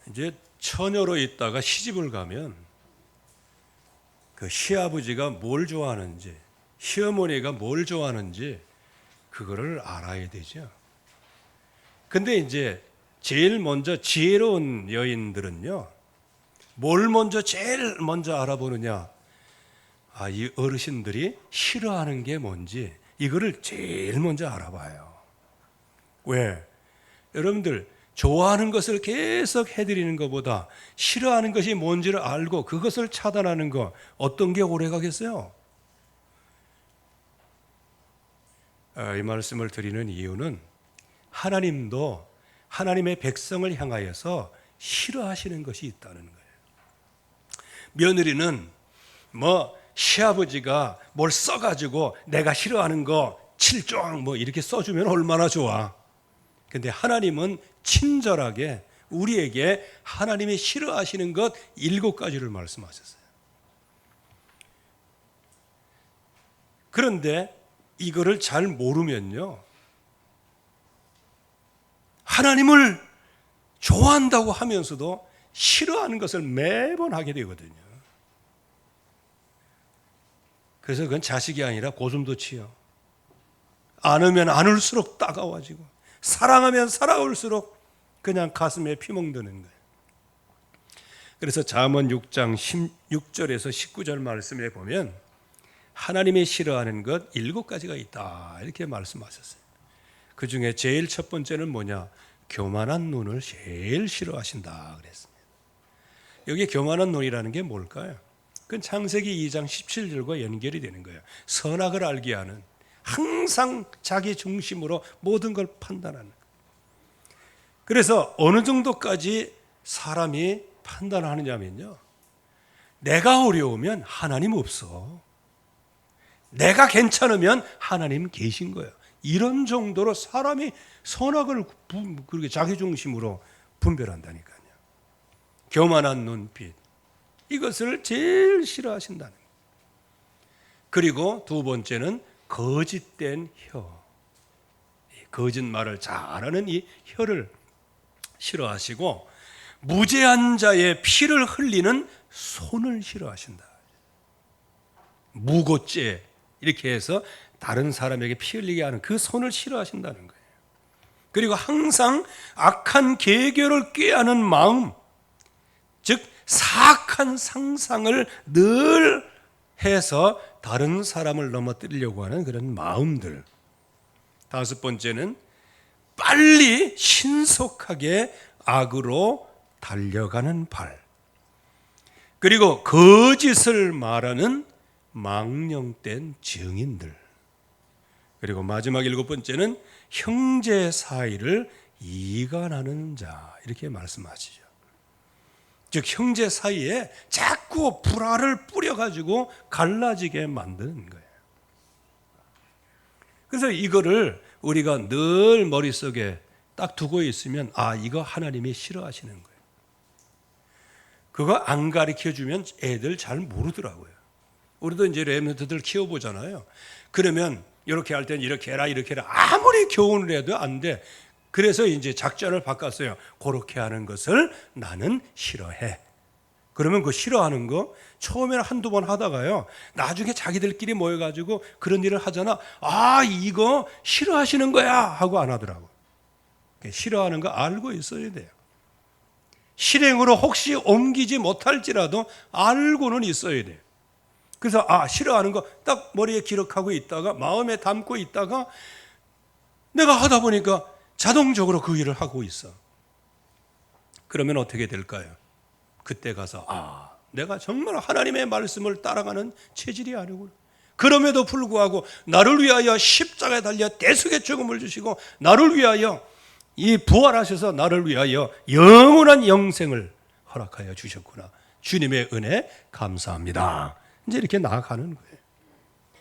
이제 처녀로 있다가 시집을 가면 그 시아버지가 뭘 좋아하는지, 시어머니가 뭘 좋아하는지 그거를 알아야 되죠. 근데 이제 제일 먼저 지혜로운 여인들은요, 뭘 제일 먼저 알아보느냐? 이 어르신들이 싫어하는 게 뭔지 이거를 제일 먼저 알아봐요. 왜? 여러분들 좋아하는 것을 계속 해드리는 것보다 싫어하는 것이 뭔지를 알고 그것을 차단하는 거, 어떤 게 오래 가겠어요? 이 말씀을 드리는 이유는 하나님도 하나님의 백성을 향하여서 싫어하시는 것이 있다는 거예요. 며느리는 시아버지가 뭘 써가지고 내가 싫어하는 거 7종 이렇게 써주면 얼마나 좋아. 근데 하나님은 친절하게 우리에게 하나님이 싫어하시는 것 7가지를 말씀하셨어요. 그런데 이거를 잘 모르면요, 하나님을 좋아한다고 하면서도 싫어하는 것을 매번 하게 되거든요. 그래서 그건 자식이 아니라 고슴도치요. 안으면 안을수록 따가워지고 사랑하면 살아올수록 그냥 가슴에 피멍드는 거예요. 그래서 잠언 6장 16절에서 19절 말씀에 보면 하나님이 싫어하는 것 7가지가 있다 이렇게 말씀하셨어요. 그 중에 제일 첫 번째는 뭐냐? 교만한 눈을 제일 싫어하신다 그랬습니다. 여기 교만한 눈이라는 게 뭘까요? 그건 창세기 2장 17절과 연결이 되는 거예요. 선악을 알게 하는, 항상 자기 중심으로 모든 걸 판단하는. 그래서 어느 정도까지 사람이 판단하느냐면요, 내가 어려우면 하나님 없어, 내가 괜찮으면 하나님 계신 거예요. 이런 정도로 사람이 선악을 그렇게 자기 중심으로 분별한다니까요. 교만한 눈빛, 이것을 제일 싫어하신다는 거예요. 그리고 두 번째는 거짓된 혀, 거짓말을 잘하는 이 혀를 싫어하시고, 무죄한 자의 피를 흘리는 손을 싫어하신다. 무고죄 이렇게 해서 다른 사람에게 피 흘리게 하는 그 손을 싫어하신다는 거예요. 그리고 항상 악한 계교를 꾀하는 마음, 즉 사악한 상상을 늘 해서 다른 사람을 넘어뜨리려고 하는 그런 마음들. 다섯 번째는 빨리 신속하게 악으로 달려가는 발. 그리고 거짓을 말하는 망령된 증인들. 그리고 마지막 7번째는 형제 사이를 이간하는 자, 이렇게 말씀하시죠. 즉 형제 사이에 자꾸 불화를 뿌려가지고 갈라지게 만드는 거예요. 그래서 이거를 우리가 늘 머릿속에 딱 두고 있으면 이거 하나님이 싫어하시는 거예요. 그거 안 가르쳐주면 애들 잘 모르더라고요. 우리도 이제 렘넌트들 키워보잖아요. 그러면 이렇게 할 때는 이렇게 해라 이렇게 해라 아무리 교훈을 해도 안 돼. 그래서 이제 작전을 바꿨어요. 그렇게 하는 것을 나는 싫어해. 그러면 그 싫어하는 거 처음에는 한두 번 하다가요, 나중에 자기들끼리 모여가지고 그런 일을 하잖아. 이거 싫어하시는 거야 하고 안 하더라고. 싫어하는 거 알고 있어야 돼요. 실행으로 혹시 옮기지 못할지라도 알고는 있어야 돼요. 그래서 싫어하는 거 딱 머리에 기록하고 있다가 마음에 담고 있다가 내가 하다 보니까 자동적으로 그 일을 하고 있어. 그러면 어떻게 될까요? 그때 가서 내가 정말 하나님의 말씀을 따라가는 체질이 아니구나. 그럼에도 불구하고 나를 위하여 십자가에 달려 대속의 죽음을 주시고 나를 위하여 이 부활하셔서 나를 위하여 영원한 영생을 허락하여 주셨구나. 주님의 은혜 감사합니다. 이제 이렇게 나아가는 거예요.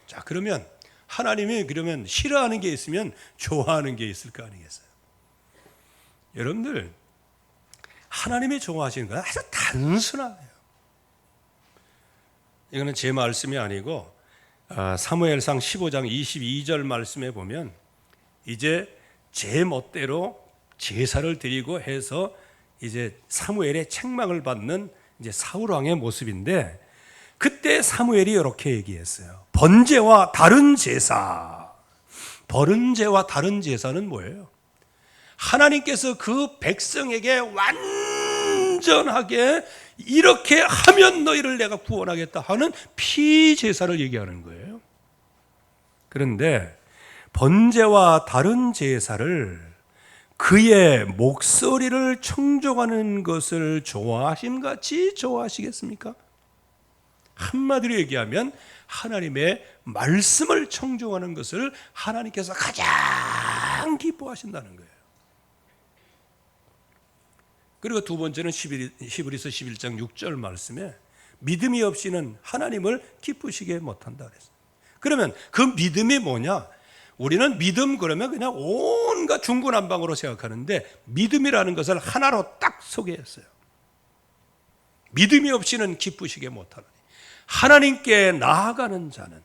자, 그러면 하나님이 그러면 싫어하는 게 있으면 좋아하는 게 있을 거 아니겠어요? 여러분들, 하나님이 좋아하시는 건 아주 단순하네요. 이거는 제 말씀이 아니고 사무엘상 15장 22절 말씀에 보면 이제 제 멋대로 제사를 드리고 해서 이제 사무엘의 책망을 받는 이제 사울 왕의 모습인데, 그때 사무엘이 이렇게 얘기했어요. 번제와 다른 제사. 번제와 다른 제사는 뭐예요? 하나님께서 그 백성에게 완전하게 이렇게 하면 너희를 내가 구원하겠다 하는 피제사를 얘기하는 거예요. 그런데 번제와 다른 제사를 그의 목소리를 청종하는 것을 좋아하심같이 좋아하시겠습니까? 한마디로 얘기하면 하나님의 말씀을 청종하는 것을 하나님께서 가장 기뻐하신다는 거예요. 그리고 두 번째는 히브리서 11장 6절 말씀에 믿음이 없이는 하나님을 기쁘시게 못한다 그랬어요. 그러면 그 믿음이 뭐냐? 우리는 믿음 그러면 그냥 온갖 중구난방으로 생각하는데, 믿음이라는 것을 하나로 딱 소개했어요. 믿음이 없이는 기쁘시게 못하느니 하나님께 나아가는 자는,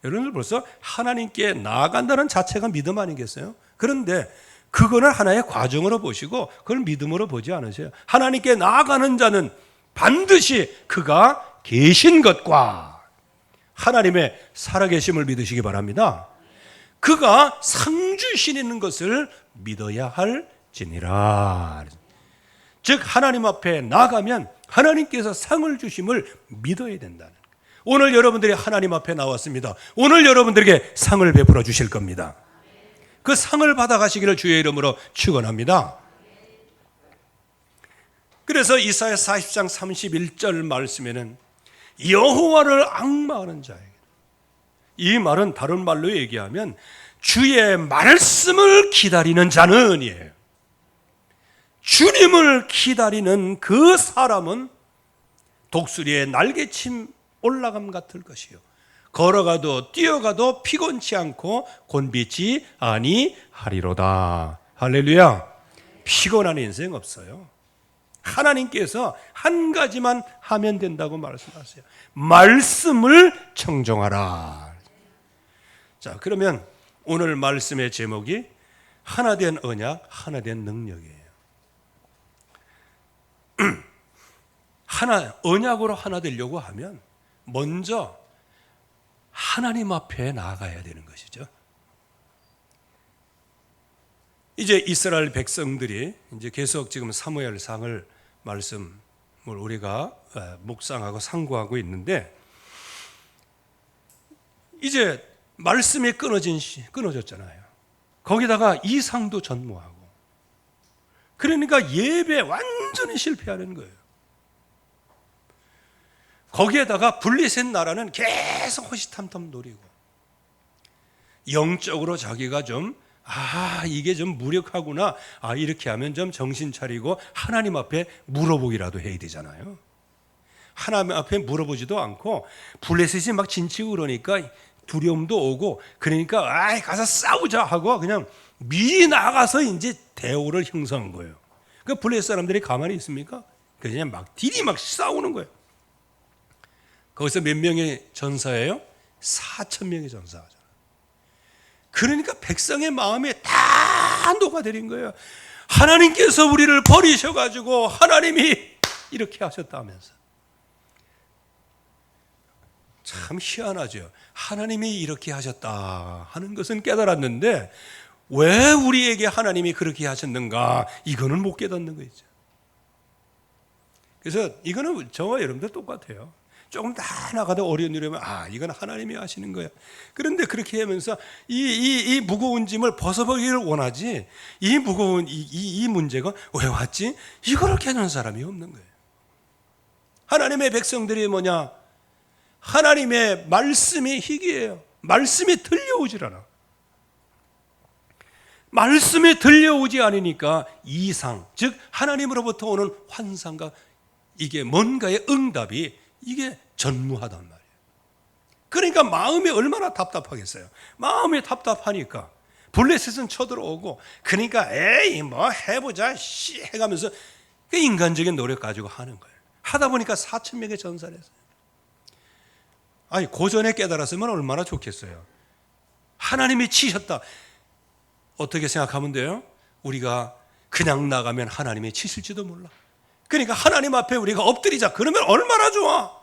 여러분들 벌써 하나님께 나아간다는 자체가 믿음 아니겠어요? 그런데 그거는 하나의 과정으로 보시고 그걸 믿음으로 보지 않으세요. 하나님께 나아가는 자는 반드시 그가 계신 것과 하나님의 살아계심을 믿으시기 바랍니다. 그가 상 주시는 것을 믿어야 할지니라. 즉 하나님 앞에 나가면 하나님께서 상을 주심을 믿어야 된다는 거예요. 오늘 여러분들이 하나님 앞에 나왔습니다. 오늘 여러분들에게 상을 베풀어 주실 겁니다. 그 상을 받아가시기를 주의 이름으로 축원합니다. 그래서 이사야 40장 31절 말씀에는 여호와를 앙망하는 자에게, 이 말은 다른 말로 얘기하면 주의 말씀을 기다리는 자는 이에요. 주님을 기다리는 그 사람은 독수리의 날개침 올라감 같을 것이요, 걸어가도 뛰어가도 피곤치 않고 곤비지 아니하리로다. 할렐루야. 피곤한 인생 없어요. 하나님께서 한 가지만 하면 된다고 말씀하세요. 말씀을 청종하라. 자, 그러면 오늘 말씀의 제목이 하나된 언약, 하나된 능력이에요. 언약으로 하나 되려고 하면 먼저 하나님 앞에 나아가야 되는 것이죠. 이제 이스라엘 백성들이 이제 계속 지금 사무엘상을 말씀을 우리가 묵상하고 상고하고 있는데, 이제 말씀이 끊어졌잖아요. 거기다가 이상도 전무하고, 그러니까 예배 완전히 실패하는 거예요. 거기에다가 블레셋 나라는 계속 호시탐탐 노리고, 영적으로 자기가 좀 이게 좀 무력하구나, 이렇게 하면 좀 정신 차리고 하나님 앞에 물어보기라도 해야 되잖아요. 하나님 앞에 물어보지도 않고 블레셋이 막 진치고 그러니까 두려움도 오고, 그러니까 가서 싸우자 하고 그냥 미리 나가서 이제 대오를 형성한 거예요. 그 블레셋 사람들이 가만히 있습니까? 그냥 막 딜이 막 싸우는 거예요. 거기서 몇 명의 전사예요? 4,000명의 전사하잖아요. 그러니까 백성의 마음에 다 녹아들인 거예요. 하나님께서 우리를 버리셔가지고 하나님이 이렇게 하셨다면서. 참 희한하죠. 하나님이 이렇게 하셨다 하는 것은 깨달았는데 왜 우리에게 하나님이 그렇게 하셨는가, 이거는 못 깨닫는 거죠. 그래서 이거는 저와 여러분들 똑같아요. 조금 다 나가다 어려운 일이면 이건 하나님이 하시는 거야. 그런데 그렇게 하면서 이 무거운 짐을 벗어버리기를 원하지, 이 무거운 이 문제가 왜 왔지? 이거를 깨닫는 사람이 없는 거예요. 하나님의 백성들이 뭐냐? 하나님의 말씀이 희귀해요. 말씀이 들려오질 않아. 말씀이 들려오지 않으니까 이상, 즉 하나님으로부터 오는 환상과 이게 뭔가의 응답이 이게 전무하단 말이에요. 그러니까 마음이 얼마나 답답하겠어요. 마음이 답답하니까 블레셋은 쳐들어오고, 그러니까 에이 뭐 해보자 해가면서 그 인간적인 노력 가지고 하는 거예요. 하다 보니까 4,000명의 전사를 했어요. 고전에 깨달았으면 얼마나 좋겠어요. 하나님이 치셨다. 어떻게 생각하면 돼요? 우리가 그냥 나가면 하나님이 치실지도 몰라. 그러니까 하나님 앞에 우리가 엎드리자. 그러면 얼마나 좋아.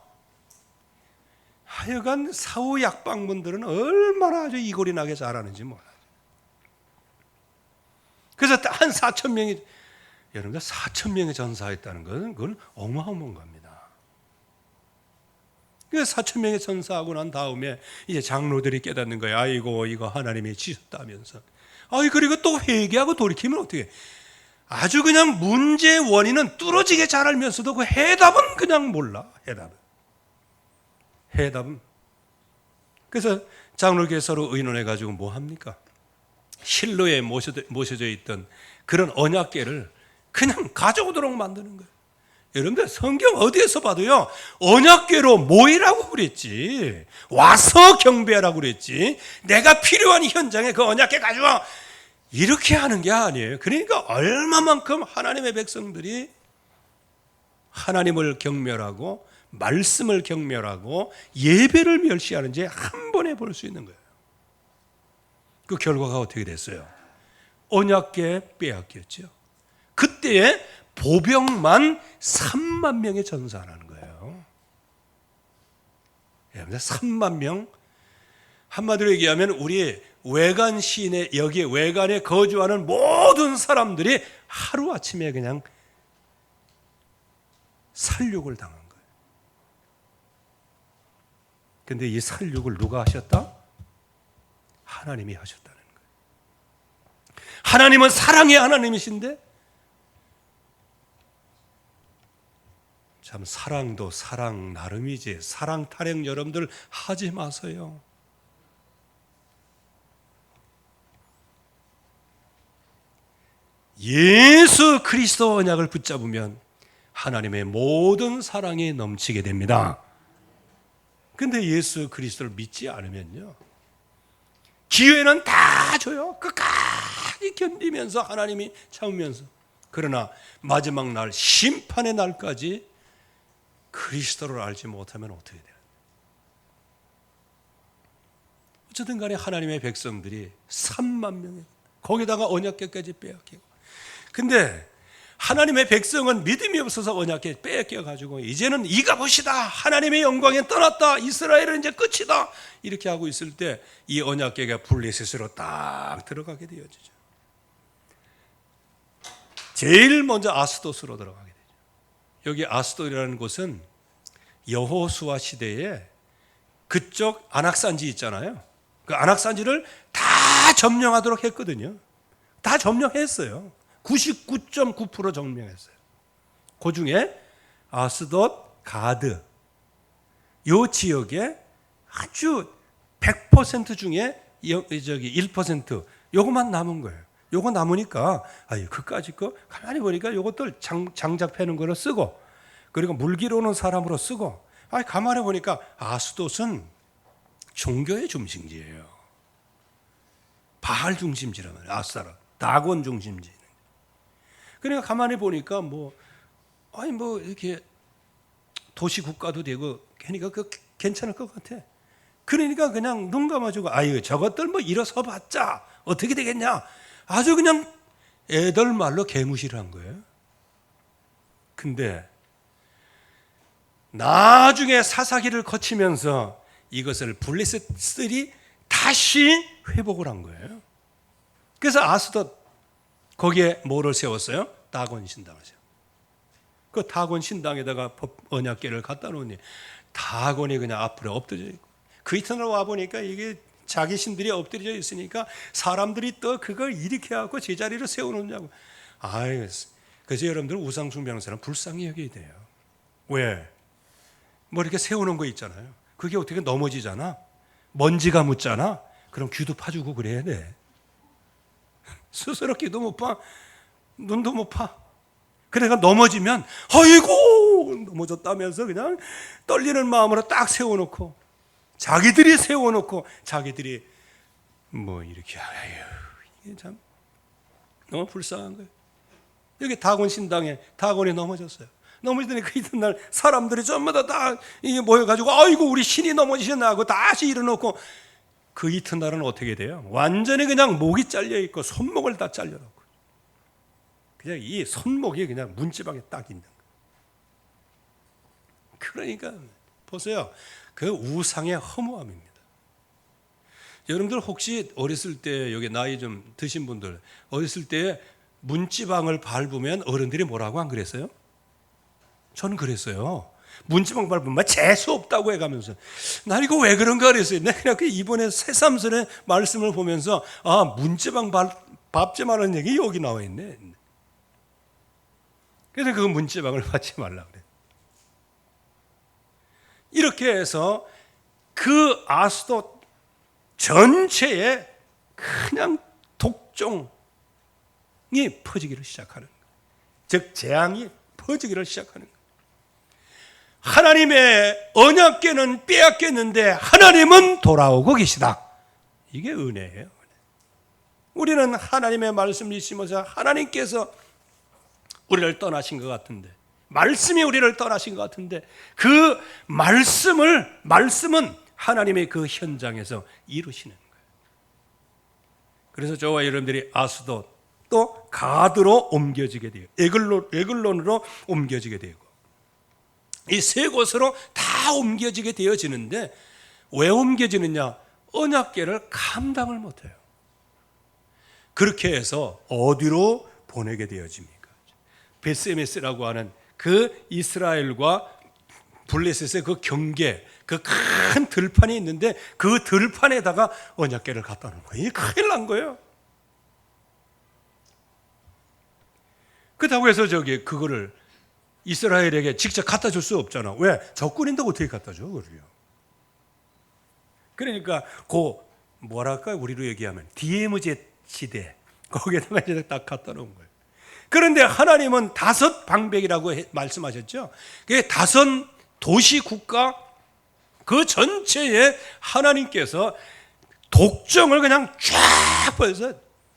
하여간 사후 약방문들은 얼마나 아주 이골이 나게 잘하는지 몰라요. 그래서 한 4천 명이, 여러분들 4천 명이 전사했다는 것은 그건 어마어마한 겁니다. 그래서 4천 명이 전사하고 난 다음에 이제 장로들이 깨닫는 거예요. 아이고 이거 하나님이 지셨다면서. 그리고 또 회개하고 돌이키면 어떻게 해? 아주 그냥 문제의 원인은 뚫어지게 잘 알면서도 그 해답은 그냥 몰라. 해답은. 그래서 장로교회 서로 의논해가지고 뭐 합니까? 실로에 모셔져 있던 그런 언약궤를 그냥 가져오도록 만드는 거예요. 여러분들 성경 어디에서 봐도요, 언약궤로 모이라고 그랬지, 와서 경배하라고 그랬지, 내가 필요한 현장에 그 언약궤 가져와, 이렇게 하는 게 아니에요. 그러니까 얼마만큼 하나님의 백성들이 하나님을 경멸하고 말씀을 경멸하고 예배를 멸시하는지 한 번에 볼 수 있는 거예요. 그 결과가 어떻게 됐어요? 언약궤 빼앗겼죠. 그때에 보병만 3만 명의 전사하는 거예요. 3만 명. 한마디로 얘기하면 우리 외관 시내, 여기 외관에 거주하는 모든 사람들이 하루아침에 그냥 살육을 당한 거예요. 근데 이 살육을 누가 하셨다? 하나님이 하셨다는 거예요. 하나님은 사랑의 하나님이신데, 참 사랑도 사랑 나름이지, 사랑 타령 여러분들 하지 마세요. 예수 그리스도 언약을 붙잡으면 하나님의 모든 사랑이 넘치게 됩니다. 근데 예수 그리스도를 믿지 않으면요, 기회는 다 줘요. 끝까지 견디면서 하나님이 참으면서. 그러나 마지막 날 심판의 날까지 그리스도를 알지 못하면 어떻게 돼요? 어쨌든 간에 하나님의 백성들이 3만 명이, 거기다가 언약궤까지 빼앗기고. 근데 하나님의 백성은 믿음이 없어서 언약궤 빼앗겨가지고 이제는 이가 보시다, 하나님의 영광에 떠났다, 이스라엘은 이제 끝이다, 이렇게 하고 있을 때 이 언약궤가 블레셋으로 딱 들어가게 되어지죠. 제일 먼저 아스돗으로 들어가게 되죠. 여기 아스돗이라는 곳은 여호수아 시대에 그쪽 안악산지 있잖아요. 그 안악산지를 다 점령하도록 했거든요. 다 점령했어요. 99.9% 점령했어요. 그 중에 아스돗, 가드, 요 지역에 아주 100% 중에 1% 요것만 남은 거예요. 요거 남으니까 그까짓 거 가만히 보니까 요것들 장작 패는 거로 쓰고, 그리고 물기로 오는 사람으로 쓰고, 가만히 보니까 아스돗은 종교의 중심지예요. 바알 중심지라면 아스타라, 다곤 중심지. 그러니까 가만히 보니까 뭐 이렇게 도시 국가도 되고 그러니까 그 괜찮을 것 같아. 그러니까 그냥 눈 감아주고 저것들 뭐 일어서 봤자 어떻게 되겠냐, 아주 그냥 애들 말로 개무시를 한 거예요. 근데 나중에 사사기를 거치면서 이것을 블레셋들이 다시 회복을 한 거예요. 그래서 아스돗, 거기에 뭐를 세웠어요? 다곤 신당을 세웠어요. 그 다곤 신당에다가 언약궤를 갖다 놓으니 다곤이 그냥 앞으로 엎드려 있고, 그 이튿날 와보니까 이게 자기 신들이 엎드려 있으니까 사람들이 또 그걸 일으켜갖고 제자리로 세워놓냐고. 그래서 여러분들 우상 숭배하는 사람 불쌍히 여겨야 돼요. 왜? 뭐 이렇게 세워놓은 거 있잖아요. 그게 어떻게 넘어지잖아, 먼지가 묻잖아. 그럼 귀도 파주고 그래야 돼. 스스로 귀도 못 파, 눈도 못 파. 그러니까 넘어지면 아이고 넘어졌다면서 그냥 떨리는 마음으로 딱 세워놓고, 자기들이 세워놓고 자기들이 뭐 이렇게, 이게 참 너무 불쌍한 거예요. 여기 다곤 신당에 다곤이 넘어졌어요. 넘어지더니 그 이튿날 사람들이 전부 다 이게 모여가지고 아이고 우리 신이 넘어지셨나 하고 다시 일어놓고, 그 이튿날은 어떻게 돼요? 완전히 그냥 목이 잘려 있고 손목을 다 잘려놓고. 그냥 이 손목이 그냥 문지방에 딱 있는 거예요. 그러니까 보세요. 그 우상의 허무함입니다. 여러분들 혹시 어렸을 때, 여기 나이 좀 드신 분들, 어렸을 때 문지방을 밟으면 어른들이 뭐라고 안 그랬어요? 저는 그랬어요. 문지방 밟으면 재수 없다고 해가면서 난 이거 왜 그런가 그랬어요. 내가 이번에 새삼스레 말씀을 보면서 문지방 밟지 말라는 얘기 여기 나와 있네. 그래서 그 문지방을 밟지 말라 그래. 이렇게 해서 그 아스돗 전체에 그냥 독종이 퍼지기를 시작하는 거예요. 즉 재앙이 퍼지기를 시작하는 거예요. 하나님의 언약궤는 빼앗겼는데 하나님은 돌아오고 계시다. 이게 은혜예요. 우리는 하나님의 말씀을 있으면서 하나님께서 우리를 떠나신 것 같은데, 말씀이 우리를 떠나신 것 같은데, 그 말씀은 하나님의 그 현장에서 이루시는 거예요. 그래서 저와 여러분들이 아스돗 또 가드로 옮겨지게 돼요. 에글론으로 옮겨지게 되고, 이 세 곳으로 다 옮겨지게 되어지는데, 왜 옮겨지느냐? 언약궤를 감당을 못해요. 그렇게 해서 어디로 보내게 되어집니까? 베스메스라고 하는 그 이스라엘과 블레셋의 그 경계, 그 큰 들판이 있는데 그 들판에다가 언약궤를 갖다 놓은 거예요. 이게 큰일 난 거예요. 그렇다고 해서 그거를 이스라엘에게 직접 갖다 줄 수 없잖아. 왜? 적군인데 어떻게 갖다 줘? 그래요. 그러니까 뭐랄까 우리로 얘기하면 DMZ 시대 거기에다가 이제 딱 갖다 놓은 거예요. 그런데 하나님은 5 방백이라고 말씀하셨죠. 그게 5 도시 국가 그 전체에 하나님께서 독정을 그냥 쫙 벌여서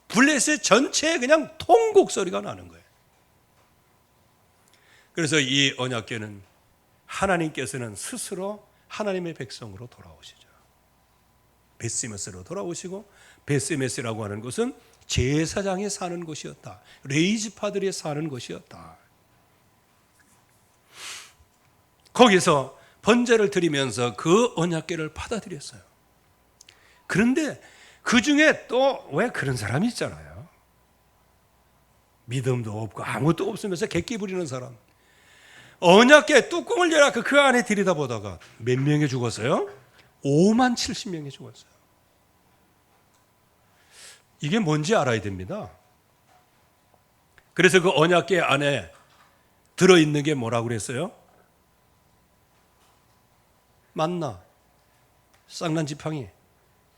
블레셋 전체에 그냥 통곡 소리가 나는 거예요. 그래서 이 언약궤는 하나님께서는 스스로 하나님의 백성으로 돌아오시죠. 베스메스로 돌아오시고, 베스메스라고 하는 것은 제사장이 사는 곳이었다. 레이지파들이 사는 곳이었다. 거기서 번제를 드리면서 그 언약궤를 받아들였어요. 그런데 그 중에 또 왜 그런 사람이 있잖아요. 믿음도 없고 아무것도 없으면서 객기 부리는 사람. 언약궤 뚜껑을 열어 그 안에 들여다보다가 몇 명이 죽었어요? 5만 70명이 죽었어요. 이게 뭔지 알아야 됩니다. 그래서 그 언약궤 안에 들어있는 게 뭐라고 그랬어요? 만나, 쌍난 지팡이,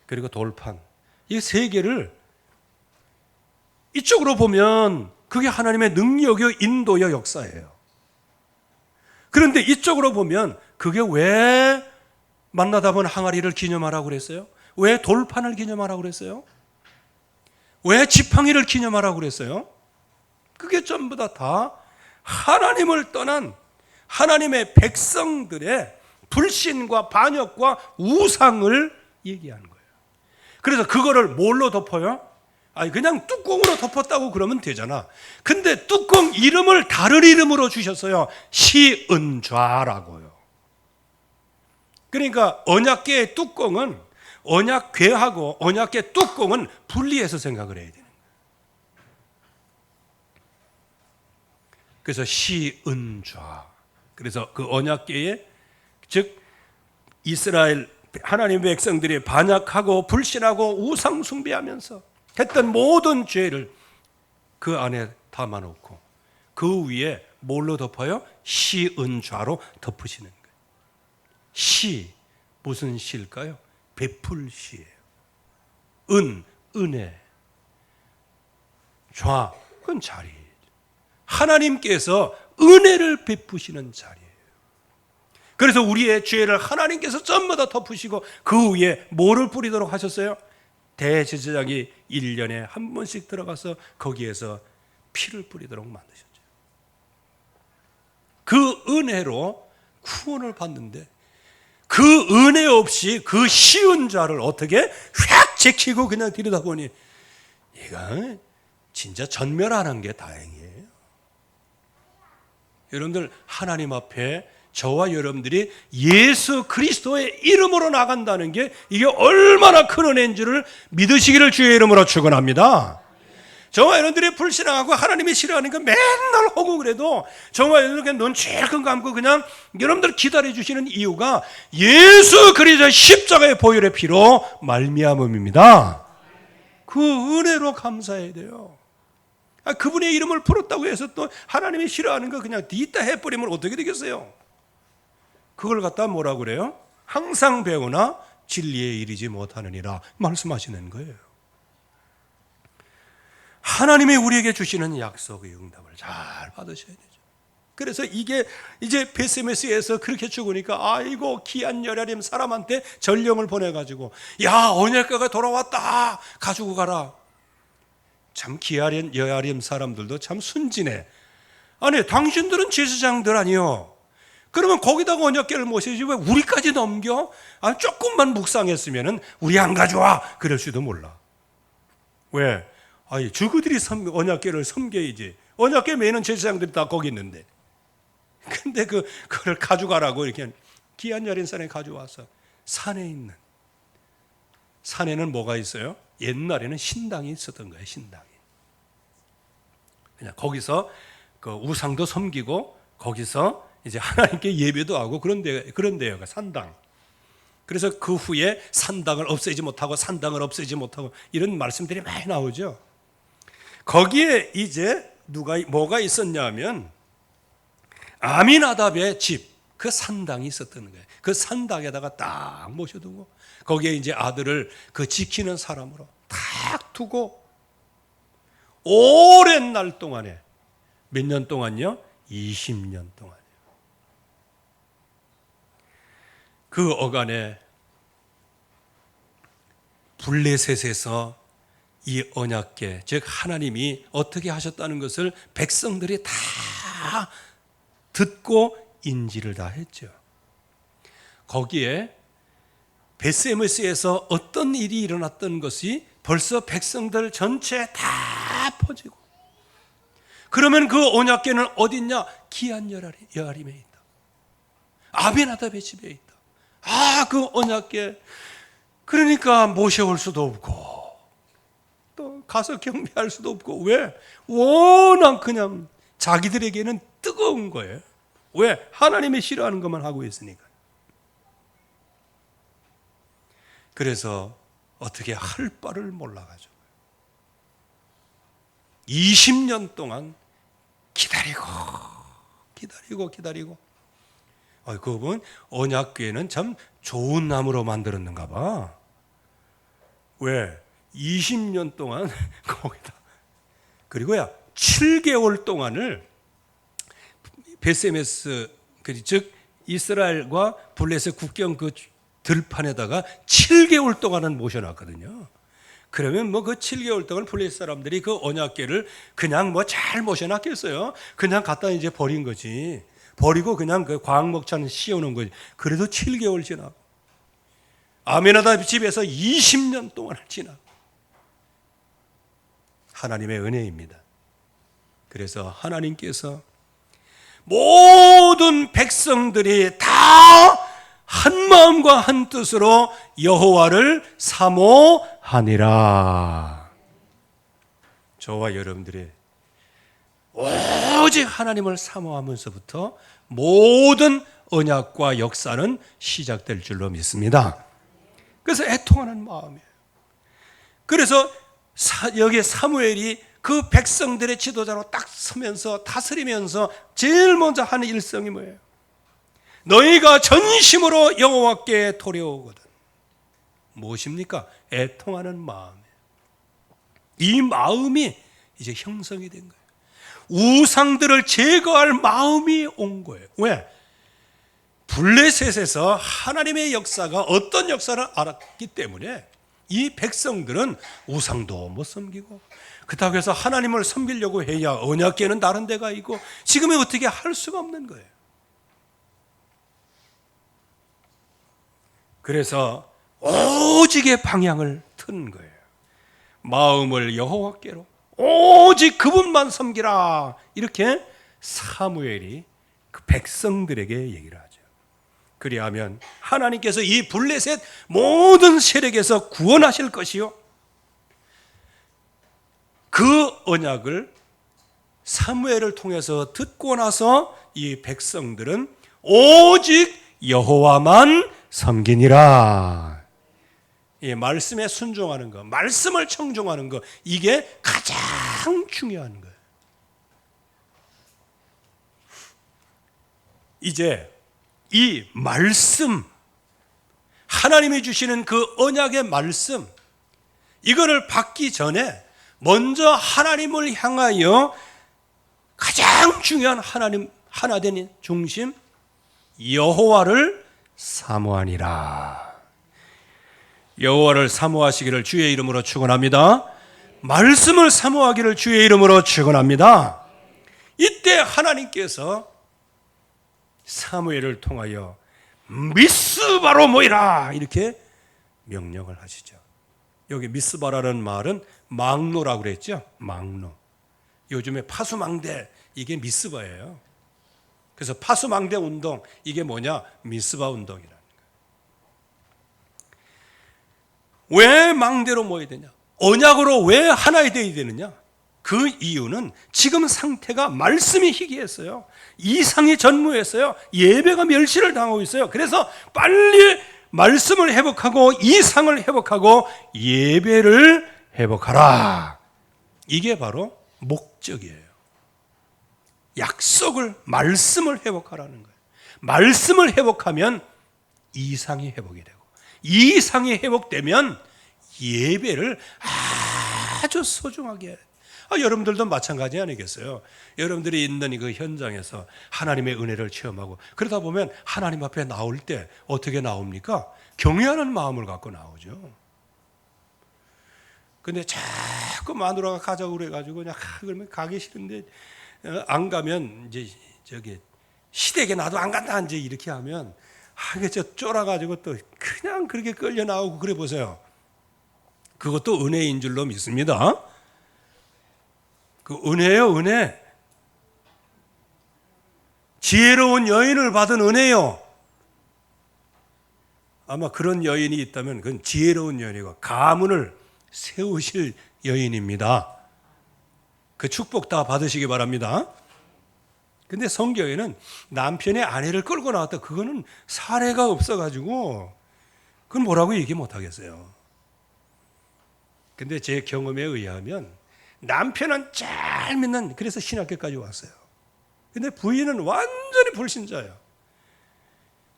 그리고 돌판. 이 3개를 이쪽으로 보면 그게 하나님의 능력이요, 인도요, 역사예요. 그런데 이쪽으로 보면 그게 왜 만나다본 항아리를 기념하라고 그랬어요? 왜 돌판을 기념하라고 그랬어요? 왜 지팡이를 기념하라고 그랬어요? 그게 전부 다 하나님을 떠난 하나님의 백성들의 불신과 반역과 우상을 얘기하는 거예요. 그래서 그거를 뭘로 덮어요? 그냥 뚜껑으로 덮었다고 그러면 되잖아. 근데 뚜껑 이름을 다른 이름으로 주셨어요. 시은좌라고요. 그러니까 언약궤의 뚜껑은, 언약궤하고 언약궤 뚜껑은 분리해서 생각을 해야 되는 거예요. 그래서 시은좌. 그래서 그 언약궤에, 즉 이스라엘 하나님의 백성들이 반역하고 불신하고 우상 숭배하면서 했던 모든 죄를 그 안에 담아놓고 그 위에 뭘로 덮어요? 시은좌로 덮으시는 거예요. 시, 무슨 시일까요? 베풀 시예요. 은혜. 좌, 그건 자리. 하나님께서 은혜를 베푸시는 자리예요. 그래서 우리의 죄를 하나님께서 전부 다 덮으시고 그 위에 뭐를 뿌리도록 하셨어요? 대제사장이 1년에 한 번씩 들어가서 거기에서 피를 뿌리도록 만드셨죠. 그 은혜로 구원을 받는데, 그 은혜 없이 그 쉬운 자를 어떻게 휙 제키고 그냥 들여다보니 이거 진짜 전멸 안 한 게 다행이에요. 여러분들 하나님 앞에 저와 여러분들이 예수 그리스도의 이름으로 나간다는 게 이게 얼마나 큰 은혜인 줄을 믿으시기를 주의 이름으로 축원합니다. 저와 여러분들이 불신앙하고 하나님이 싫어하는 거 맨날 호응을 해도 저와 여러분들 눈 찔끔 감고 그냥 여러분들 기다려 주시는 이유가 예수 그리스도의 십자가의 보혈의 피로 말미암음입니다. 그 은혜로 감사해야 돼요. 그분의 이름을 풀었다고 해서 또 하나님이 싫어하는 거 그냥 뒤따 해버리면 어떻게 되겠어요? 그걸 갖다 뭐라고 그래요? 항상 배우나 진리에 이르지 못하느니라 말씀하시는 거예요. 하나님이 우리에게 주시는 약속의 응답을 잘 받으셔야 되죠. 그래서 이게 이제 베세메스에서 그렇게 죽으니까 아이고 귀한 여아림 사람한테 전령을 보내가지고 야 언약궤가 돌아왔다 가지고 가라. 참 귀한 여아림 사람들도 참 순진해. 아니 당신들은 제사장들 아니요. 그러면 거기다가 언약궤를 모셔야지 왜 우리까지 넘겨? 조금만 묵상했으면 우리 안 가져와 그럴 수도 몰라. 왜? 아니 저그들이 언약궤를 섬겨야지. 언약궤 매는 제사장들이 다 거기 있는데. 근데 그걸 가져가라고 이렇게 귀한 여린 산에 가져와서 산에는 뭐가 있어요? 옛날에는 신당이 있었던 거예요. 신당이. 그냥 거기서 그 우상도 섬기고 거기서 이제 하나님께 예배도 하고 그런 데가 산당. 그래서 그 후에 산당을 없애지 못하고 산당을 없애지 못하고 이런 말씀들이 많이 나오죠. 거기에 이제 뭐가 있었냐면 아미나답의 집, 그 산당이 있었던 거예요. 그 산당에다가 딱 모셔두고 거기에 이제 아들을 그 지키는 사람으로 딱 두고 오랜 날 동안에 몇 년 동안요? 20년 동안이요. 그 어간에 블레셋에서 이 언약궤, 즉 하나님이 어떻게 하셨다는 것을 백성들이 다 듣고 인지를 다 했죠. 거기에 베세메스에서 어떤 일이 일어났던 것이 벌써 백성들 전체에 다 퍼지고 그러면 그 언약궤는 어디 있냐? 기한 여아림에 있다. 아비나답의 집에 있다. 그 언약궤 그러니까 모셔올 수도 없고 또 가서 경배할 수도 없고 왜? 워낙 그냥 자기들에게는 뜨거운 거예요. 왜? 하나님이 싫어하는 것만 하고 있으니까. 그래서 어떻게 할 바를 몰라가지고 20년 동안 기다리고 그분 언약궤는 참 좋은 나무로 만들었는가 봐. 왜? 20년 동안 거기다. 그리고야 7개월 동안을 베세메스 즉 이스라엘과 블레셋 국경 그 들판에다가 7개월 동안은 모셔놨거든요. 그러면 그 7개월 동안 블레셋 사람들이 그 언약궤를 그냥 잘 모셔놨겠어요. 그냥 갖다 이제 버린 거지. 버리고 그냥 그 광목찬 씌워놓은 거지. 그래도 7개월 지나고 아미나답 집에서 20년 동안을 지나고 하나님의 은혜입니다. 그래서 하나님께서 모든 백성들이 다 한 마음과 한 뜻으로 여호와를 사모하니라. 저와 여러분들이 오직 하나님을 사모하면서부터 모든 언약과 역사는 시작될 줄로 믿습니다. 그래서 애통하는 마음이에요. 그래서 여기 사무엘이 그 백성들의 지도자로 딱 서면서 다스리면서 제일 먼저 하는 일성이 뭐예요? 너희가 전심으로 여호와께 도려오거든. 무엇입니까? 애통하는 마음이에요. 이 마음이 이제 형성이 된 거예요. 우상들을 제거할 마음이 온 거예요. 왜? 블레셋에서 하나님의 역사가 어떤 역사를 알았기 때문에 이 백성들은 우상도 못 섬기고 그렇다고 해서 하나님을 섬기려고 해야 언약궤는 다른 데가 있고 지금은 어떻게 할 수가 없는 거예요. 그래서 오직의 방향을 튼 거예요. 마음을 여호와께로 오직 그분만 섬기라. 이렇게 사무엘이 그 백성들에게 얘기를 하죠. 그리하면 하나님께서 이 블레셋 모든 세력에서 구원하실 것이요, 그 언약을 사무엘을 통해서 듣고 나서 이 백성들은 오직 여호와만 섬기니라. 이 말씀에 순종하는 것, 말씀을 청종하는 것, 이게 가장 중요한 거예요. 이제 이 말씀, 하나님이 주시는 그 언약의 말씀, 이거를 받기 전에 먼저 하나님을 향하여 가장 중요한 하나님 하나된 중심 여호와를 사모하니라. 여호와를 사모하시기를 주의 이름으로 축원합니다. 말씀을 사모하기를 주의 이름으로 축원합니다. 이때 하나님께서 사무엘을 통하여 미스바로 모이라 이렇게 명령을 하시죠. 여기 미스바라는 말은 망노라고 그랬죠. 망노. 요즘에 파수망대, 이게 미스바예요. 그래서 파수망대 운동, 이게 뭐냐? 미스바 운동이라는 거예요. 왜 망대로 모여야 되냐? 언약으로 왜 하나가 되어야 되느냐? 그 이유는 지금 상태가 말씀이 희귀했어요. 이상이 전무했어요. 예배가 멸시를 당하고 있어요. 그래서 빨리 말씀을 회복하고 이상을 회복하고 예배를 회복하라. 이게 바로 목적이에요. 약속을, 말씀을 회복하라는 거예요. 말씀을 회복하면 이상이 회복이 되고, 이상이 회복되면 예배를 아주 소중하게 해요. 여러분들도 마찬가지 아니겠어요? 여러분들이 있는 그 현장에서 하나님의 은혜를 체험하고 그러다 보면 하나님 앞에 나올 때 어떻게 나옵니까? 경외하는 마음을 갖고 나오죠. 근데 자꾸 마누라가 가자고 그래가지고 그냥 그러면 가기 싫은데 안 가면 이제 저기 시댁에 나도 안 간다 이제 이렇게 하면 이게 저 쫄아가지고 또 그냥 그렇게 끌려 나오고 그래 보세요. 그것도 은혜인 줄로 믿습니다. 그 은혜요, 은혜. 지혜로운 여인을 받은 은혜요. 아마 그런 여인이 있다면 그건 지혜로운 여인이고 가문을 세우실 여인입니다. 그 축복 다 받으시기 바랍니다. 근데 성경에는 남편의 아내를 끌고 나왔다, 그거는 사례가 없어가지고 그건 뭐라고 얘기 못 하겠어요. 근데 제 경험에 의하면 남편은 잘 믿는, 그래서 신학교까지 왔어요. 근데 부인은 완전히 불신자예요.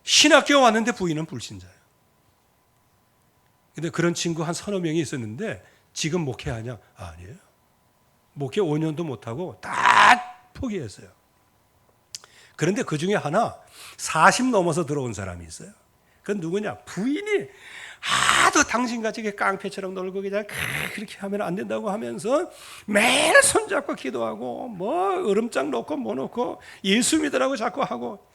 신학교 왔는데 부인은 불신자예요. 근데 그런 친구 한 서너 명이 있었는데 지금 목회하냐? 아니에요. 목회 5년도 못하고 다 포기했어요. 그런데 그 중에 하나 40 넘어서 들어온 사람이 있어요. 그건 누구냐? 부인이 하도 당신같이 깡패처럼 놀고 그냥 그렇게 하면 안 된다고 하면서 매일 손잡고 기도하고 뭐 얼음장 놓고 뭐 놓고 예수 믿으라고 자꾸 하고,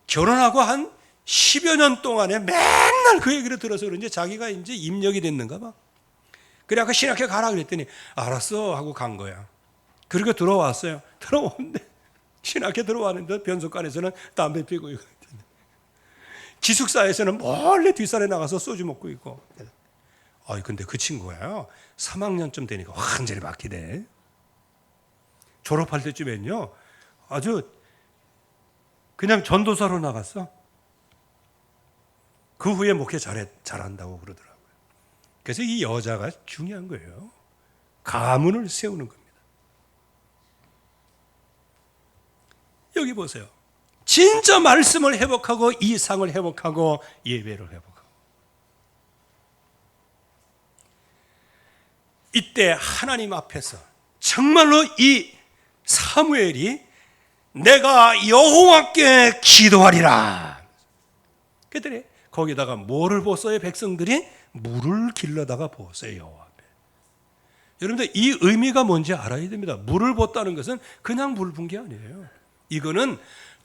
결혼하고 한 10여 년 동안에 맨날 그 얘기를 들어서 그런지 자기가 이제 입력이 됐는가 봐. 그래 아까 신학교 가라 그랬더니 알았어 하고 간 거야. 그리고 들어왔어요. 들어오는데 신학교 들어왔는데 변속관에서는 담배 피고 있고, 기숙사에서는 몰래 뒷산에 나가서 소주 먹고 있고. 근데 그 친구가요 3학년쯤 되니까 완전히 바뀌대. 졸업할 때쯤엔요 아주 그냥 전도사로 나갔어. 그 후에 목회 잘한다고 그러더라고요. 그래서 이 여자가 중요한 거예요. 가문을 세우는 겁니다. 여기 보세요. 진짜 말씀을 회복하고 이상을 회복하고 예배를 회복하고, 이때 하나님 앞에서 정말로 이 사무엘이 내가 여호와께 기도하리라 그랬더니 거기다가 뭐를 붓어요? 백성들이 물을 길러다가 부었어요. 여호와 앞에. 여러분들 이 의미가 뭔지 알아야 됩니다. 물을 붓다는 것은 그냥 물 분 게 아니에요. 이거는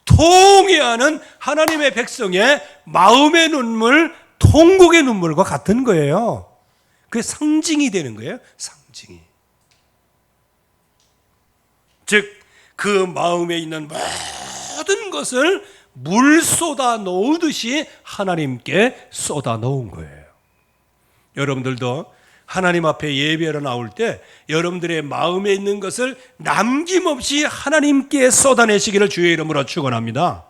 통회하는 하나님의 백성의 마음의 눈물, 통곡의 눈물과 같은 거예요. 그게 상징이 되는 거예요. 상징이. 즉 그 마음에 있는 모든 것을 물 쏟아 놓듯이 하나님께 쏟아 놓은 거예요. 여러분들도 하나님 앞에 예배하러 나올 때 여러분들의 마음에 있는 것을 남김없이 하나님께 쏟아내시기를 주의 이름으로 축원합니다.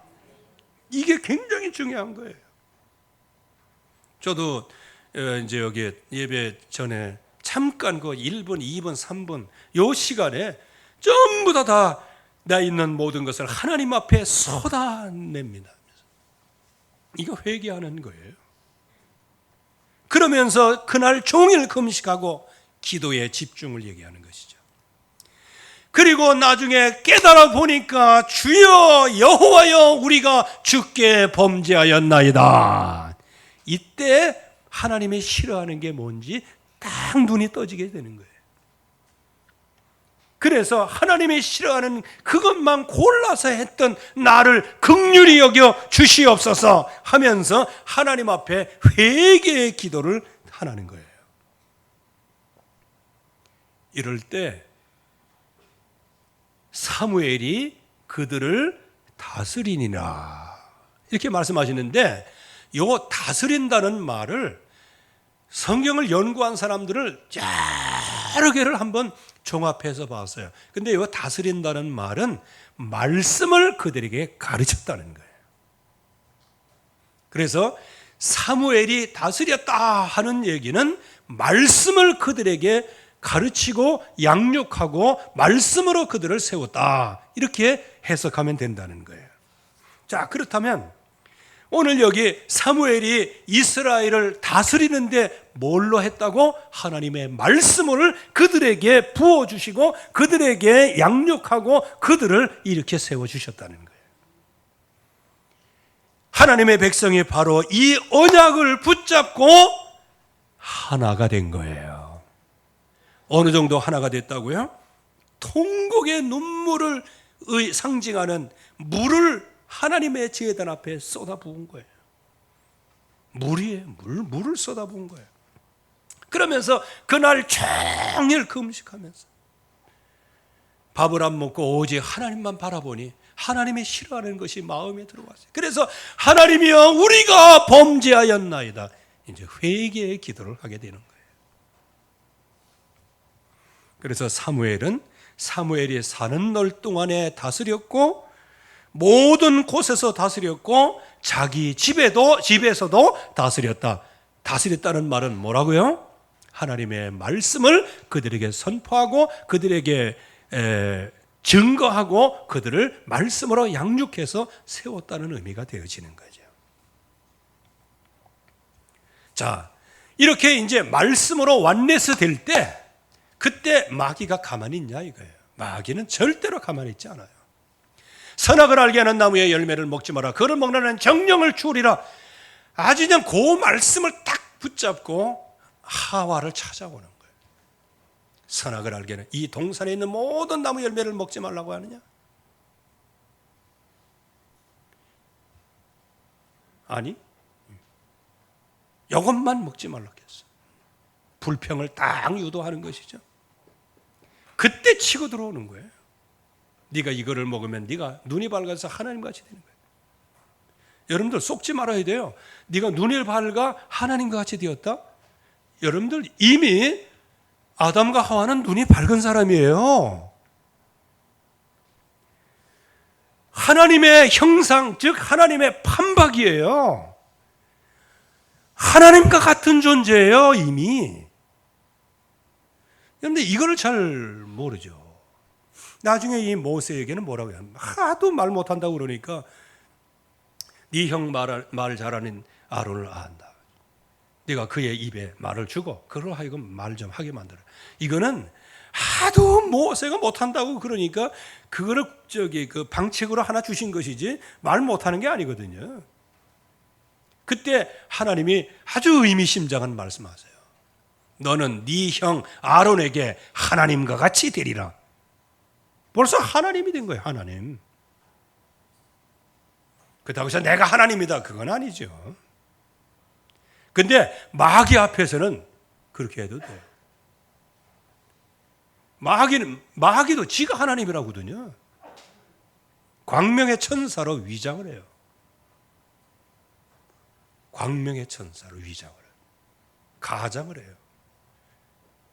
이게 굉장히 중요한 거예요. 저도 이제 여기 예배 전에 잠깐 그 1분, 2분, 3분 요 시간에 전부 다 나 있는 모든 것을 하나님 앞에 쏟아냅니다. 이거 회개하는 거예요. 그러면서 그날 종일 금식하고 기도에 집중을 얘기하는 것이죠. 그리고 나중에 깨달아 보니까 주여 여호와여 우리가 주께 범죄하였나이다. 이때 하나님이 싫어하는 게 뭔지 딱 눈이 떠지게 되는 거예요. 그래서 하나님이 싫어하는 그것만 골라서 했던 나를 긍휼히 여겨 주시옵소서 하면서 하나님 앞에 회개의 기도를 하는 거예요. 이럴 때 사무엘이 그들을 다스리니라 이렇게 말씀하시는데 요 다스린다는 말을 성경을 연구한 사람들을 여러 개를 한번 종합해서 봤어요. 근데 이 다스린다는 말은 말씀을 그들에게 가르쳤다는 거예요. 그래서 사무엘이 다스렸다 하는 얘기는 말씀을 그들에게 가르치고 양육하고 말씀으로 그들을 세웠다 이렇게 해석하면 된다는 거예요. 자, 그렇다면 오늘 여기 사무엘이 이스라엘을 다스리는데 뭘로 했다고? 하나님의 말씀을 그들에게 부어주시고 그들에게 양육하고 그들을 이렇게 세워주셨다는 거예요. 하나님의 백성이 바로 이 언약을 붙잡고 하나가 된 거예요. 어느 정도 하나가 됐다고요? 통곡의 눈물을 상징하는 물을 하나님의 제단 앞에 쏟아부은 거예요. 물이에요. 물을 쏟아부은 거예요. 그러면서 그날 종일 금식하면서 밥을 안 먹고 오직 하나님만 바라보니 하나님이 싫어하는 것이 마음에 들어왔어요. 그래서 하나님이여 우리가 범죄하였나이다. 이제 회개의 기도를 하게 되는 거예요. 그래서 사무엘이 사는 날 동안에 다스렸고 모든 곳에서 다스렸고 자기 집에서도 다스렸다. 다스렸다는 말은 뭐라고요? 하나님의 말씀을 그들에게 선포하고 그들에게 증거하고 그들을 말씀으로 양육해서 세웠다는 의미가 되어지는 거죠. 자, 이렇게 이제 말씀으로 완내스 될 때 그때 마귀가 가만히 있냐 이거예요. 마귀는 절대로 가만히 있지 않아요. 선악을 알게 하는 나무의 열매를 먹지 마라. 그를 먹는 정령을 주우리라. 아주 그냥 그 말씀을 딱 붙잡고 하와를 찾아오는 거예요. 선악을 알게 하는 이 동산에 있는 모든 나무 열매를 먹지 말라고 하느냐? 아니, 이것만 먹지 말라고 했어. 불평을 딱 유도하는 것이죠. 그때 치고 들어오는 거예요. 네가 이거를 먹으면 네가 눈이 밝아서 하나님같이 되는 거예요. 여러분들 속지 말아야 돼요. 네가 눈이 밝아 하나님과 같이 되었다? 여러분들 이미 아담과 하와는 눈이 밝은 사람이에요. 하나님의 형상, 즉 하나님의 판박이에요. 하나님과 같은 존재예요, 이미. 그런데 이거를 잘 모르죠. 나중에 이 모세에게는 뭐라고 해요? 하도 말 못한다고 그러니까 네 형 말 잘하는 아론을 안다. 네가 그의 입에 말을 주고 그로 하여금 말 좀 하게 만들어. 이거는 하도 모세가 못한다고 그러니까 그거를 그 방책으로 하나 주신 것이지 말 못하는 게 아니거든요. 그때 하나님이 아주 의미심장한 말씀하세요. 너는 네 형 아론에게 하나님과 같이 되리라. 벌써 하나님이 된 거예요. 하나님. 그렇다고 해서 내가 하나님이다. 그건 아니죠. 근데 마귀 앞에서는 그렇게 해도 돼요. 마귀도 지가 하나님이라거든요. 광명의 천사로 위장을 해요. 광명의 천사로 위장을 해요. 가장을 해요.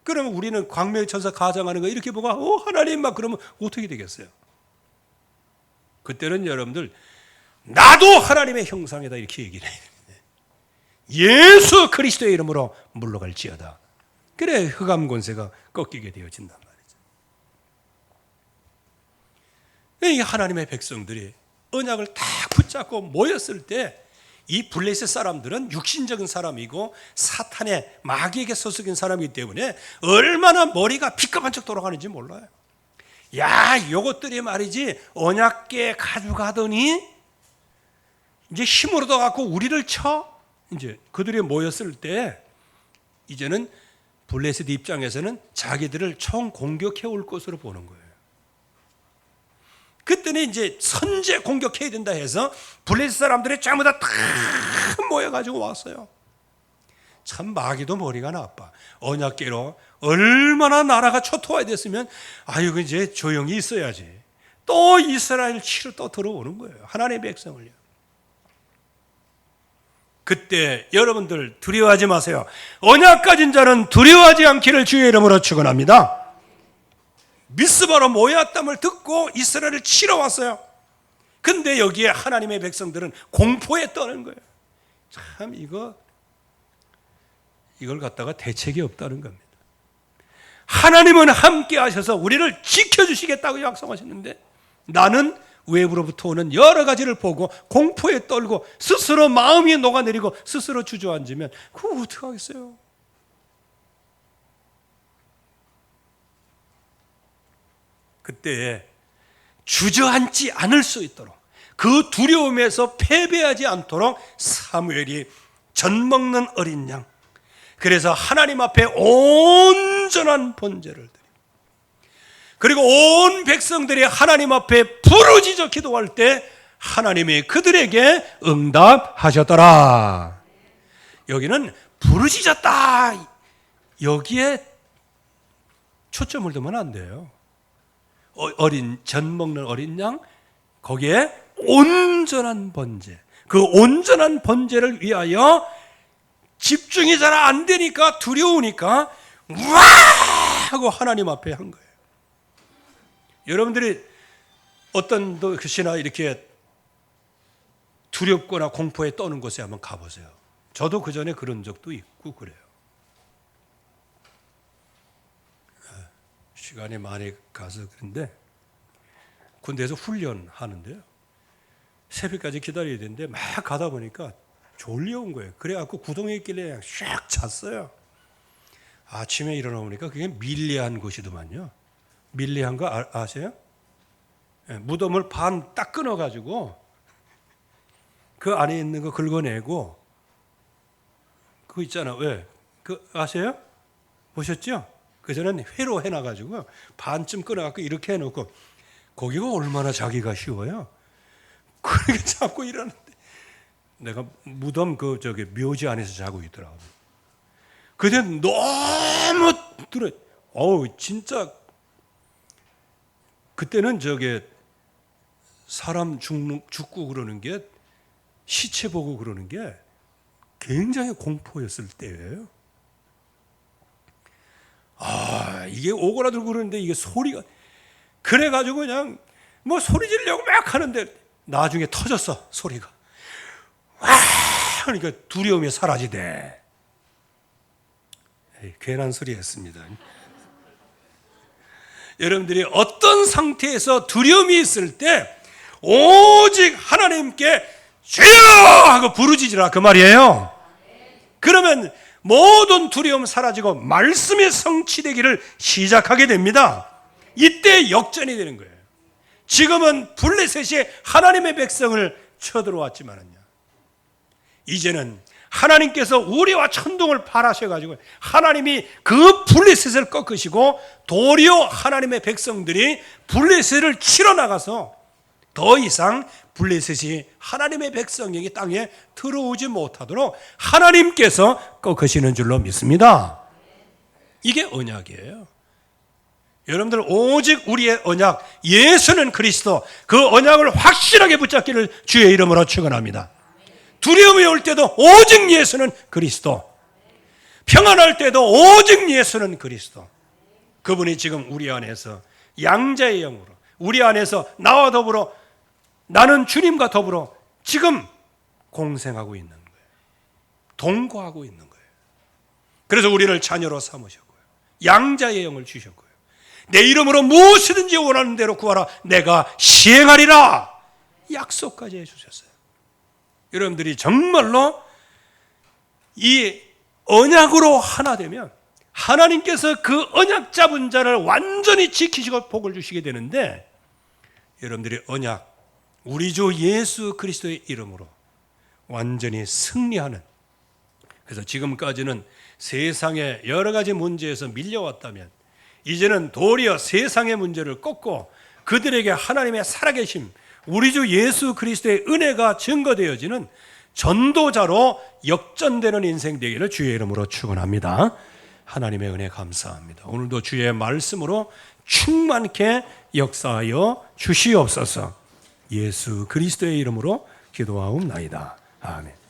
그러면 우리는 광명의 천사 가장하는 거 이렇게 보고 하나님 막 그러면 어떻게 되겠어요? 그때는 여러분들 나도 하나님의 형상이다 이렇게 얘기를 해요. 예수 그리스도의 이름으로 물러갈지어다. 그래 흑암 권세가 꺾이게 되어진단 말이죠. 이 하나님의 백성들이 언약을 딱 붙잡고 모였을 때 이 블레셋 사람들은 육신적인 사람이고 사탄의 마귀에게 소속인 사람이기 때문에 얼마나 머리가 비까반짝 돌아가는지 몰라요. 야, 요것들이 말이지 언약궤 가져가더니 이제 힘으로 더 갖고 우리를 쳐. 이제 그들이 모였을 때 이제는 블레셋 입장에서는 자기들을 총 공격해 올 것으로 보는 거예요. 그때는 이제 선제 공격해야 된다 해서 블레셋 사람들이 전부 다 모여가지고 왔어요. 참 마귀도 머리가 나빠. 언약궤로 얼마나 나라가 초토화가 됐으면 아유 이제 조용히 있어야지. 또 이스라엘 치러 또 들어오는 거예요. 하나님의 백성을요. 그때 여러분들 두려워하지 마세요. 언약 가진 자는 두려워하지 않기를 주의 이름으로 축원합니다. 미스바로 모였담을 듣고 이스라엘을 치러 왔어요. 근데 여기에 하나님의 백성들은 공포에 떠는 거예요. 참 이걸 갖다가 대책이 없다는 겁니다. 하나님은 함께 하셔서 우리를 지켜주시겠다고 약속하셨는데 나는 외부로부터 오는 여러 가지를 보고 공포에 떨고 스스로 마음이 녹아내리고 스스로 주저앉으면 그거 어떻게 하겠어요? 그때 주저앉지 않을 수 있도록 그 두려움에서 패배하지 않도록 사무엘이 젖먹는 어린 양, 그래서 하나님 앞에 온전한 번제를 드리고 그리고 온 백성들이 하나님 앞에 부르짖어 기도할 때 하나님이 그들에게 응답하셨더라. 여기는 부르짖었다 여기에 초점을 두면 안 돼요. 젖 먹는 어린 양, 거기에 온전한 번제, 그 온전한 번제를 위하여 집중이 잘 안 되니까 두려우니까 와 하고 하나님 앞에 한 거예요. 여러분들이 어떤 것이나 이렇게 두렵거나 공포에 떠는 곳에 한번 가보세요. 저도 그 전에 그런 적도 있고 그래요. 시간이 많이 가서 그런데 군대에서 훈련하는데요. 새벽까지 기다려야 되는데 막 가다 보니까 졸려온 거예요. 그래갖고 구덩이에 있길래 그냥 샥 잤어요. 아침에 일어나 보니까 그게 밀리한 곳이더만요. 밀리한 거 아세요? 네, 무덤을 반 딱 끊어가지고 그 안에 있는 거 긁어내고 그거 있잖아. 왜? 그 아세요? 보셨죠? 그전에는 회로 해놔가지고 반쯤 끊어갖고 이렇게 해놓고 거기가 얼마나 자기가 쉬워요. 그렇게 자고 일하는데 내가 무덤 묘지 안에서 자고 있더라고요. 그때 너무 진짜 그때는 사람 죽고 그러는 게 시체 보고 그러는 게 굉장히 공포였을 때예요. 이게 오그라들고 그러는데 이게 소리가 그래가지고 그냥 뭐 소리 지르려고 막 하는데 나중에 터졌어 소리가. 와 그러니까 두려움이 사라지대. 괜한 소리 했습니다. 여러분들이 어떤 상태에서 두려움이 있을 때 오직 하나님께 주여 하고 부르짖으라 그 말이에요. 그러면 모든 두려움 사라지고 말씀이 성취되기를 시작하게 됩니다. 이때 역전이 되는 거예요. 지금은 블레셋이 하나님의 백성을 쳐들어왔지만은요, 이제는 하나님께서 우리와 천둥을 발하셔가지고 하나님이 그 블레셋을 꺾으시고 도리어 하나님의 백성들이 블레셋을 치러 나가서 더 이상 블레셋이 하나님의 백성에게 땅에 들어오지 못하도록 하나님께서 꺾으시는 줄로 믿습니다. 이게 언약이에요. 여러분들 오직 우리의 언약 예수는 그리스도, 그 언약을 확실하게 붙잡기를 주의 이름으로 축원합니다. 두려움이 올 때도 오직 예수는 그리스도, 평안할 때도 오직 예수는 그리스도. 그분이 지금 우리 안에서 양자의 영으로 우리 안에서 나와 더불어, 나는 주님과 더불어 지금 공생하고 있는 거예요. 동거하고 있는 거예요. 그래서 우리를 자녀로 삼으셨고요, 양자의 영을 주셨고요, 내 이름으로 무엇이든지 원하는 대로 구하라, 내가 시행하리라 약속까지 해주셨어요. 여러분들이 정말로 이 언약으로 하나 되면 하나님께서 그 언약 잡은 자를 완전히 지키시고 복을 주시게 되는데, 여러분들이 언약, 우리 주 예수 그리스도의 이름으로 완전히 승리하는, 그래서 지금까지는 세상의 여러 가지 문제에서 밀려왔다면 이제는 도리어 세상의 문제를 꺾고 그들에게 하나님의 살아계심, 우리 주 예수 그리스도의 은혜가 증거되어지는 전도자로 역전되는 인생 되기를 주의 이름으로 축원합니다. 하나님의 은혜 감사합니다. 오늘도 주의 말씀으로 충만케 역사하여 주시옵소서. 예수 그리스도의 이름으로 기도하옵나이다. 아멘.